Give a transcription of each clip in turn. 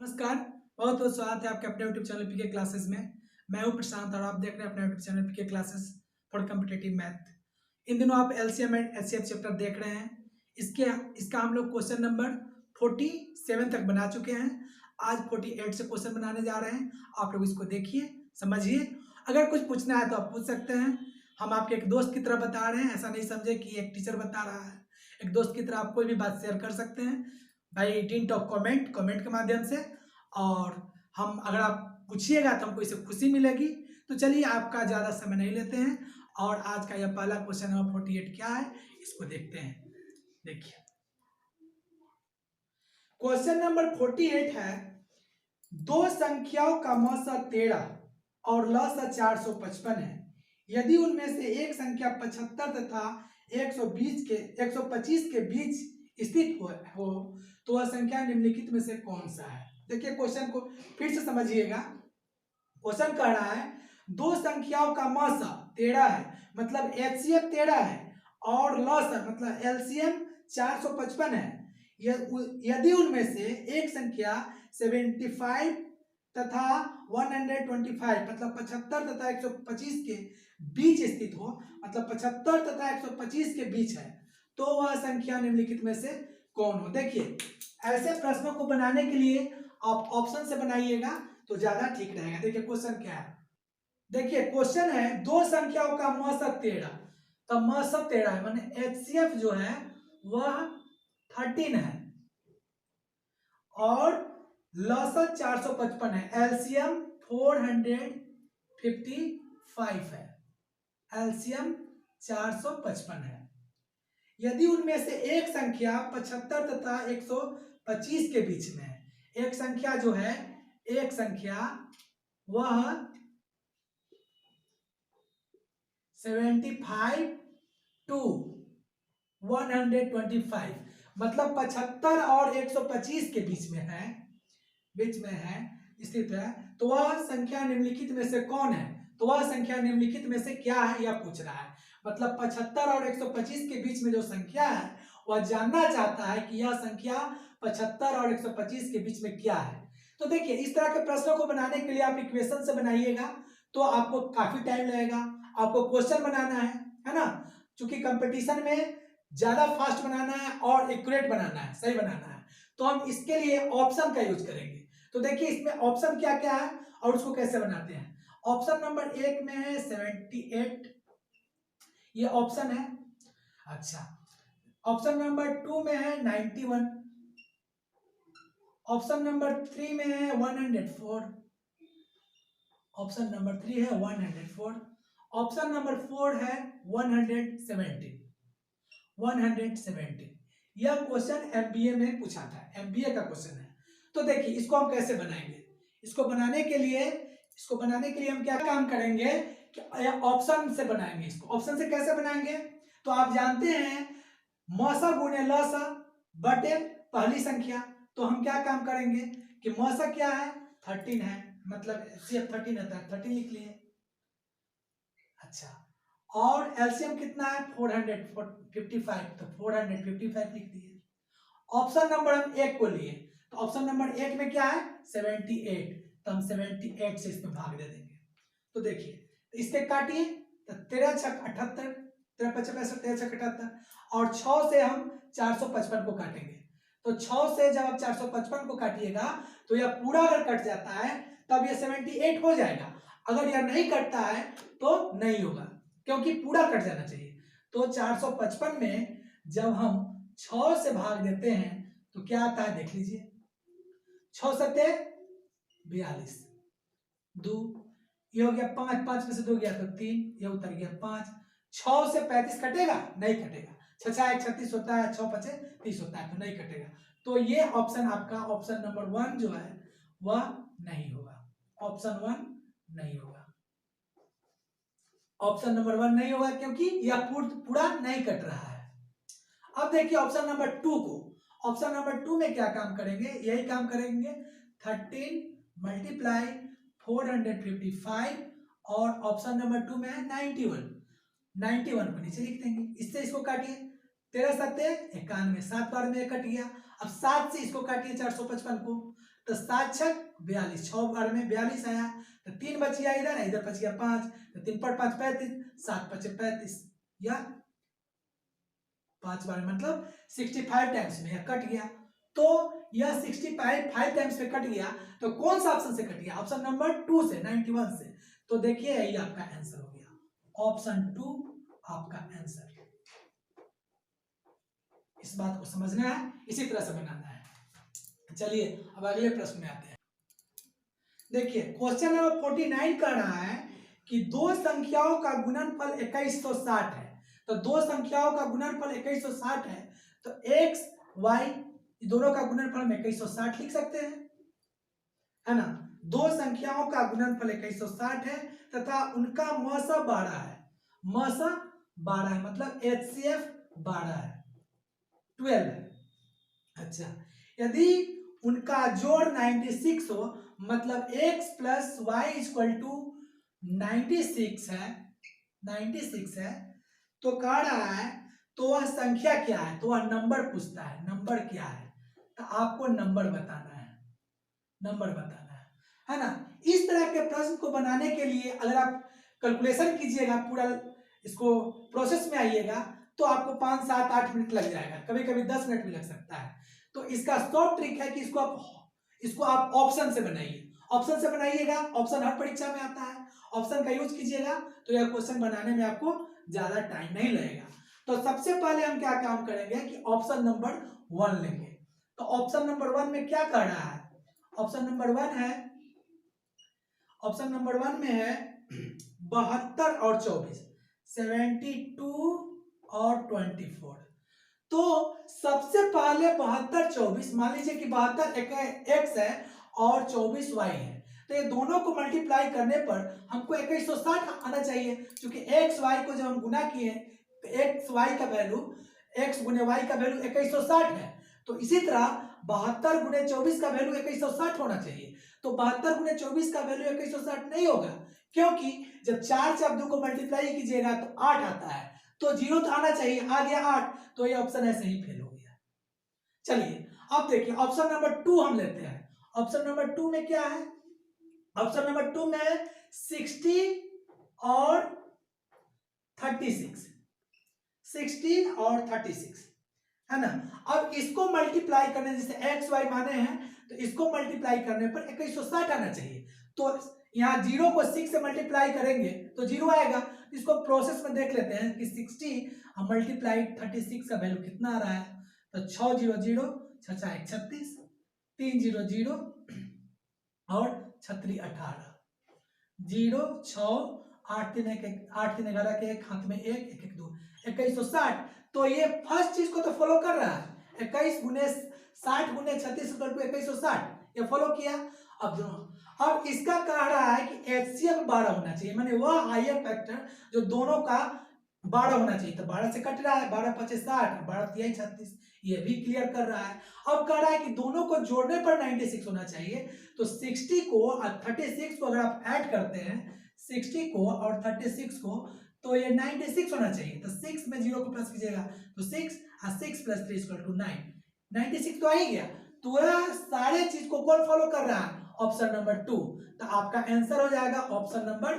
नमस्कार। बहुत बहुत स्वागत है आपके अपने यूट्यूब चैनल पीके क्लासेस में। मैं हूं प्रशांत और आप देख रहे हैं अपने YouTube channel PK classes for competitive math. इन दिनों आप एलसीएम एंड एचसीएफ चैप्टर देख रहे हैं। इसके इसका हम लोग क्वेश्चन नंबर 47 तक बना चुके हैं। आज 48 से क्वेश्चन बनाने जा रहे हैं। आप लोग इसको देखिए, समझिए। अगर कुछ पूछना है तो आप पूछ सकते हैं। हम आपके एक दोस्त की तरह बता रहे हैं, ऐसा नहीं समझे कि एक टीचर बता रहा है। एक दोस्त की तरह आप कोई भी बात शेयर कर सकते हैं भाई डिंट ऑफ कमेंट के माध्यम से। और हम अगर आप पूछिएगा तो हमको इससे खुशी मिलेगी। तो चलिए आपका ज़्यादा समय नहीं लेते हैं और आज का यह पहला क्वेश्चन नंबर 48 क्या है इसको देखते हैं। देखिए क्वेश्चन नंबर 48 है, दो संख्याओं का मौसा 13 और लसा 455 है। यदि उनमें से एक संख्या 75 तथा 125 के बीच स्थित हो तो वह संख्या निम्नलिखित में से कौन सा है। देखिए क्वेश्चन को फिर से समझिएगा। क्वेश्चन कह रहा है दो संख्याओं का मौसा 13 है, मतलब एचसीएफ 13 है, और लसा मतलब एलसीएम 455 है। यदि उनमें से एक संख्या 75 तथा 125 मतलब 75 तथा 125 के बीच स्थित हो, मतलब 75 तथा 125 के बीच है, तो वह संख्या निम्नलिखित में से कौन हो। देखिए ऐसे प्रश्नों को बनाने के लिए आप ऑप्शन से बनाइएगा तो ज्यादा ठीक रहेगा। देखिए क्वेश्चन क्या है। देखिए क्वेश्चन है दो संख्याओं का मौसक 13, तो मौसक 13 है, माने एचसीएफ जो है वह 13 है और लसा 455 है, एलसीएम 455 है, एलसीएम 455 है। यदि उनमें से एक संख्या 75 तथा 125 के बीच में है, एक संख्या जो है, एक संख्या वह 75 टू 125 मतलब 75 और 125 के बीच में है, स्थित है, तो वह संख्या निम्नलिखित में से कौन है। तो वह संख्या निम्नलिखित में से क्या है यह पूछ रहा है। मतलब 75 और 125 के बीच में जो संख्या है वह जानना चाहता है कि यह संख्या 75 और 125 के बीच में क्या है। तो देखिए इस तरह के प्रश्नों को बनाने के लिए आप इक्वेशन से बनाइएगा तो आपको काफी टाइम लगेगा। आपको क्वेश्चन बनाना है ना, क्योंकि कंपटीशन में ज्यादा फास्ट बनाना है और एक्यूरेट बनाना है, सही बनाना है, तो हम इसके लिए ऑप्शन का यूज करेंगे। तो देखिए इसमें ऑप्शन क्या क्या है और उसको कैसे बनाते हैं। ऑप्शन नंबर 1 में है 78, ये ऑप्शन है। अच्छा, ऑप्शन नंबर 2 में है 91, ऑप्शन नंबर 3 में है 104, ऑप्शन नंबर 3 है 104, ऑप्शन नंबर 4 है 170, 170। यह क्वेश्चन एमबीए में पूछा था, एमबीए का क्वेश्चन है। तो देखिए इसको हम कैसे बनाएंगे। इसको बनाने के लिए हम क्या काम करेंगे कि ऑप्शन से बनाएंगे। इसको ऑप्शन से कैसे बनाएंगे, तो आप जानते हैं मौसा गुणे लसा बटे पहली संख्या। तो हम क्या काम करेंगे कि मौसा क्या है 13 है, मतलब सीएफ 13 होता है, 13 लिख लिए। अच्छा, और एलसीएम कितना है 455, तो 455 लिख दिए। ऑप्शन नंबर हम एक को लिए, तो ऑप्शन नंबर एक में क्या है 78, तो हम 78 से इसमें भाग दे देंगे। तो देखिए तो इसके काटिए, तो 13 छक 78, 13 पचे 65, 13 छक 78, और 6 से हम 455 को काटेंगे। तो 6 से जब आप 455 को काटिएगा तो यह पूरा अगर कट जाता है तब यह 78 हो जाएगा। अगर यह नहीं कटता है तो नहीं होगा, क्योंकि पूरा कट जाना चाहिए। तो 455 में जब हम 6 से भाग देते हैं तो क्या आता है देख लीजिए, 6 सत्ते 42, 2 ये हो गया 5, 5 में से 2 गया तो 3, ये उतर गया 5। 6 से 35 कटेगा, नहीं कटेगा। 6 6 36 होता है, 6 5 30 होता है, तो नहीं कटेगा। तो ये ऑप्शन आपका ऑप्शन नंबर 1 जो है वह नहीं होगा, ऑप्शन 1 नहीं होगा। ऑप्शन नंबर 1 नहीं होगा क्योंकि यह पूरा नहीं कट रहा है। अब देखिए ऑप्शन नंबर 2 को। ऑप्शन नंबर 2 में क्या काम करेंगे, यही काम करेंगे 13 मल्टीप्लाई 455, और ऑप्शन नंबर 2 में है 91, 91 को नीचे लिख देंगे। इससे इसको काटिए, 13 सत्ते 91, 7 बार में कट गया। अब 7 से इसको काटिए 455 को, तो 7 छक 42, 6 बार में 42 आया, तो 3 बच गया इधर बच गया 5, तो 3 पर 5 35, 7 5 35, या 5 बार मतलब 65 टाइम्स में यह कट गया। तो यह 65 टाइम्स में कट गया, तो कौन सा ऑप्शन से कट गया? ऑप्शन नंबर 2 से, 91 से। तो देखिए यही आपका आंसर हो गया, ऑप्शन 2 आपका आंसर। इस बात को समझना है, इसी तरह से बनाना है। चलिए अब अगले प्रश्न में आते हैं। देखिए क्वेश्चन नंबर 49 कह रहा है कि दो संख्याओं का गुणनफल 2160 है। तो दो संख्याओं का गुणनफल 2160 है, तो x y दोनों का गुणनफल हम 2160 लिख सकते हैं, है ना। दो संख्याओं का गुणनफल 2160 है तथा उनका मौसा 12 है। मौसा 12 है मतलब HCF 12 है, 12 है। अच्छा, यदि उनका जोड़ 96 हो, मतलब x plus y equal to 96 है, 96 है, तो कह रहा है तो वह संख्या क्या है, तो वह नंबर पूछता है, नंबर क्या है, तो आपको नंबर बताना है, नंबर बताना है ना। इस तरह के प्रश्न को बनाने के लिए अगर आप कैलकुलेशन कीजिएगा, पूरा इसको प्रोसेस में आइएगा, तो आपको 5 7 8 मिनट लग जाएगा, कभी कभी 10 मिनट भी लग सकता है। तो इसका शॉर्ट ट्रिक है कि इसको आप ऑप्शन से बनाइए, ऑप्शन से बनाइएगा, ऑप्शन हर परीक्षा में आता है, ऑप्शन का यूज कीजिएगा तो यह क्वेश्चन बनाने में आपको ज्यादा टाइम नहीं लगेगा। तो सबसे पहले हम क्या काम करेंगे कि ऑप्शन नंबर 1 लेंगे। तो ऑप्शन नंबर 1 में क्या कर रहा है, ऑप्शन नंबर 1 है, ऑप्शन नंबर 1 में है 72 और 24, 72 और 24। तो सबसे पहले 72 24, मान लीजिए कि 72 x है और 24 y है, तो ये दोनों को मल्टीप्लाई करने पर हमको 2160 आना चाहिए, क्योंकि x y को जब हम गुना किए तो x y का वैल्यू, x गुने y का वैल्यू 2160 है। तो इसी तरह 72 गुने 24 का वैल्यू 2160 होना चाहिए। तो 72 गुने 24 का वैल्यू 2160 नहीं होगा, क्योंकि जब 4 से आप 2 को मल्टीप्लाई कीजिएगा तो 8 आता है, तो 0 तो आना चाहिए, आ गया 8, तो ये ऑप्शन ऐसे ही फेल हो गया। चलिए अब देखिए ऑप्शन नंबर 2 हम लेते हैं। ऑप्शन नंबर 2 में क्या है, ऑप्शन नंबर 2 में 60 और 36, 16 और 36 है ना। अब इसको मल्टीप्लाई करने, जैसे एक्स वाई माने हैं तो इसको मल्टीप्लाई करने पर 2160 आना चाहिए। तो यहाँ 0 को 6 से मल्टीप्लाई करेंगे तो 0 आएगा। इसको प्रोसेस में देख लेते हैं कि 60 मल्टीप्लाई 36 का वैल्यू कितना आ रहा है। तो 6 0 0, 6 6 36, 3 0 0 और 6 3 18, 0 6 8 3 1 8 3 11 के एक हाथ में 1 1 1 2, 2160। तो ये फर्स्ट चीज को तो फॉलो कर रहा है, 21 गुने 60 गुने 36 इक्वल टू 2160, ये फॉलो किया। अब इसका कह रहा है कि एचसीएफ 12 होना चाहिए, माने वह हायर फैक्टर जो दोनों का 12 होना चाहिए। तो 12 से कट रहा है, 12 25 60, 12 3 36, ये भी क्लियर कर रहा है। अब कह रहा है कि दोनों को जोड़ने पर 96 होना चाहिए। तो 60 को और 36 को अगर आप ऐड करते हैं, 60 को और 36 को, तो ये 96 होना चाहिए। तो 6 में 0 को प्लस कीजिएगा तो 6 और 6 प्लस 3 इक्वल टू 9, 96 तो आ ही गया। तो यह सारे चीज को कौन फॉलो कर रहा है, ऑप्शन नंबर 2। तो आपका आंसर हो जाएगा ऑप्शन नंबर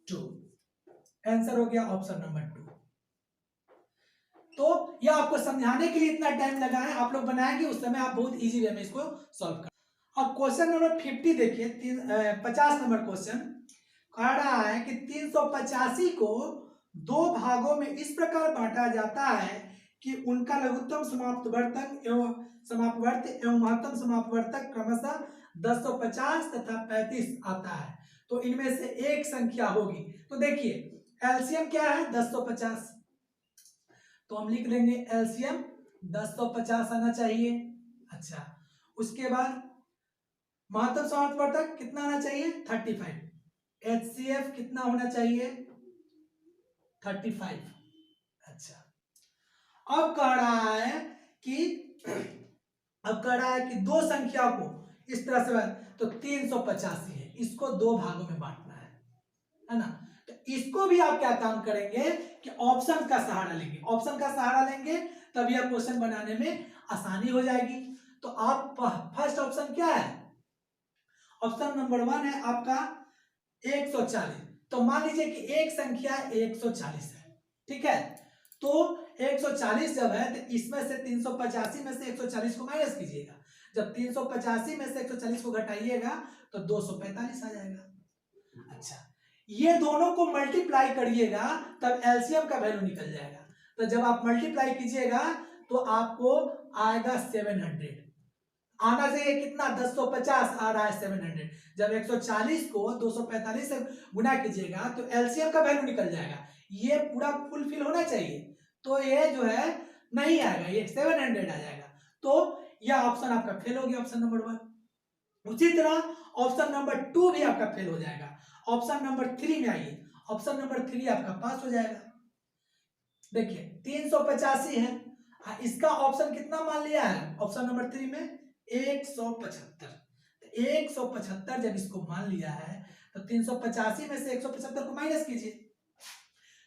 2, आंसर हो गया ऑप्शन नंबर 2। तो यह आपको समझाने के लिए इतना टाइम लगा है, आप लोग बनाएंगे उस समय आप बहुत इजी वे में इसको सॉल्व कर। अब क्वेश्चन नंबर 50 देखिए, 50 नंबर क्वेश्चन कह रहा है कि 385 को दो भागों में इस प्रकार बांटा जाता है कि उनका लघुत्तम समापवर्तक एवं समापवर्त एवं महत्तम समापवर्तक क्रमशः 1050 तथा 35 आता है। तो इनमें से एक संख्या होगी। तो देखिए एलसीएम क्या है, 1050, तो हम लिख लेंगे एलसीएम 1050 आना चाहिए। अच्छा, उसके बाद महत्तम समापवर्तक कितना आना चाहिए, 35, HCF कितना होना चाहिए, 35। अच्छा, अब कह रहा है कि दो संख्या को इस तरह से, तो 385 है, इसको दो भागों में बांटना है ना। तो इसको भी आप क्या काम करेंगे कि ऑप्शन का सहारा लेंगे, ऑप्शन का सहारा लेंगे तब यह क्वेश्चन बनाने में आसानी हो जाएगी। तो आप फर्स्ट ऑप्शन क्या है, ऑप्शन नंबर 1 है आपका 140। तो मान लीजिए कि एक संख्या 140 है, ठीक है। तो 140 जब है तो इसमें से 385 में से 140 को माइनस कीजिएगा। जब 385 में से 140 को घटाइएगा तो 245 आ जाएगा। अच्छा, ये दोनों को मल्टीप्लाई करिएगा तब एलसीएम का वैल्यू निकल जाएगा। तो जब आप मल्टीप्लाई कीजिएगा तो आपको आएगा 700। आना चाहिए कितना, 1050 आ रहा है 700। जब 140 को 245 से गुना कीजिएगा तो एलसीएम का वैल्यू निकल जाएगा। ये पूरा फुलफिल होना चाहिए, तो ये जो है नहीं आएगा, ये 700 आ जाएगा। तो यह ऑप्शन आपका फेल हो गया, ऑप्शन नंबर 1। उसी तरह ऑप्शन नंबर 2 भी आपका फेल हो जाएगा। ऑप्शन नंबर 3 में आइए, ऑप्शन नंबर 3 आपका पास हो जाएगा। देखिए 385 है, इसका ऑप्शन कितना मान लिया है ऑप्शन नंबर 3 में 175। 175 जब इसको मान लिया है तो 385 में से 175 को माइनस कीजिए,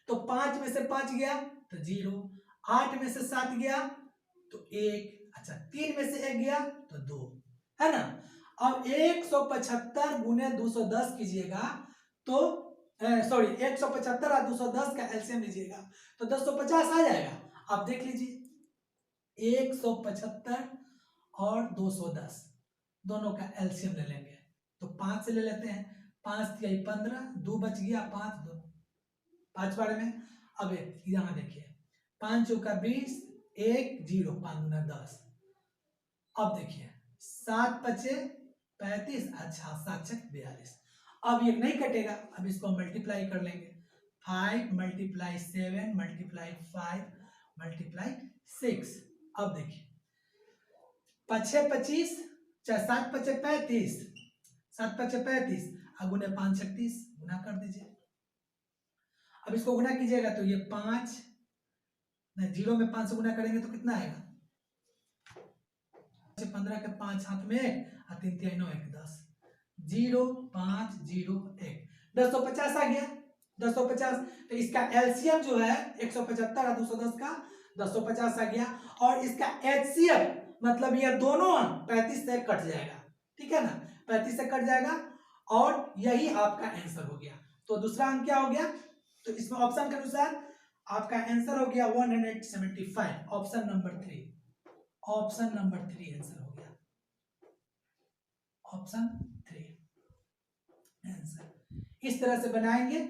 तो 5 में से 5 गया तो 0, 8 में से 7 गया तो 1, अच्छा 3 में से 1 गया तो 2, है ना। अब 175 गुने 210 कीजिएगा तो सॉरी 175 और 210 का एलसीएम लीजिएगा तो 1050 आ जाएगा। आप देख लीजिए 175 और 210 दोनों का एलसीएम ले लेंगे तो 5 से ले लेते हैं, 5 तिहाई 15, 2 बच गया 5, 2 5 बार में। अब यहाँ देखिए 5 चौका 20, 1 0, 5 दूना 10। अब देखिए 7 पचे 35, अच्छा 7 छक 42। अब ये नहीं कटेगा, अब इसको मल्टीप्लाई कर लेंगे। 5 मल्टीप्लाई 7 मल्टीप्लाई 5 मल्टीप्लाई 6। अब देखिए 5 25, 7 पचे 35, 7 पचे 35, गुने 5 36, गुना कर दीजिए। अब इसको गुना कीजिएगा तो ये 5 0 में 5 से गुना करेंगे तो कितना आएगा, 15 के 5 हाथ में 1 और 3 3 9 1 10, 0 5 0 1, 1050 आ गया। 1050 तो इसका एलसीएम जो है 175 और 210 का 1050 आ गया, और इसका एचसीएफ मतलब ये दोनों 35 से कट जाएगा, ठीक है ना, 35 से कट जाएगा और यही आपका आंसर हो गया। तो दूसरा अंक क्या हो गया, तो इसमें ऑप्शन के अनुसार आपका आंसर हो गया 175, option number 3। Option number 3 answer हो गया, ऑप्शन 3 आंसर। इस तरह से बनाएंगे।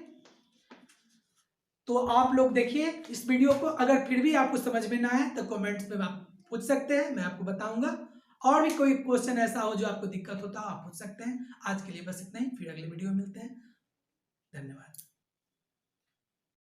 तो आप लोग देखिए इस वीडियो को, अगर फिर भी आपको समझ में ना आए तो कमेंट्स में आप पूछ सकते हैं, मैं आपको बताऊंगा। और भी कोई क्वेश्चन ऐसा हो जो आपको दिक्कत होता हो आप पूछ सकते हैं। आज के लिए बस इतना ही, फिर अगले वीडियो में मिलते हैं।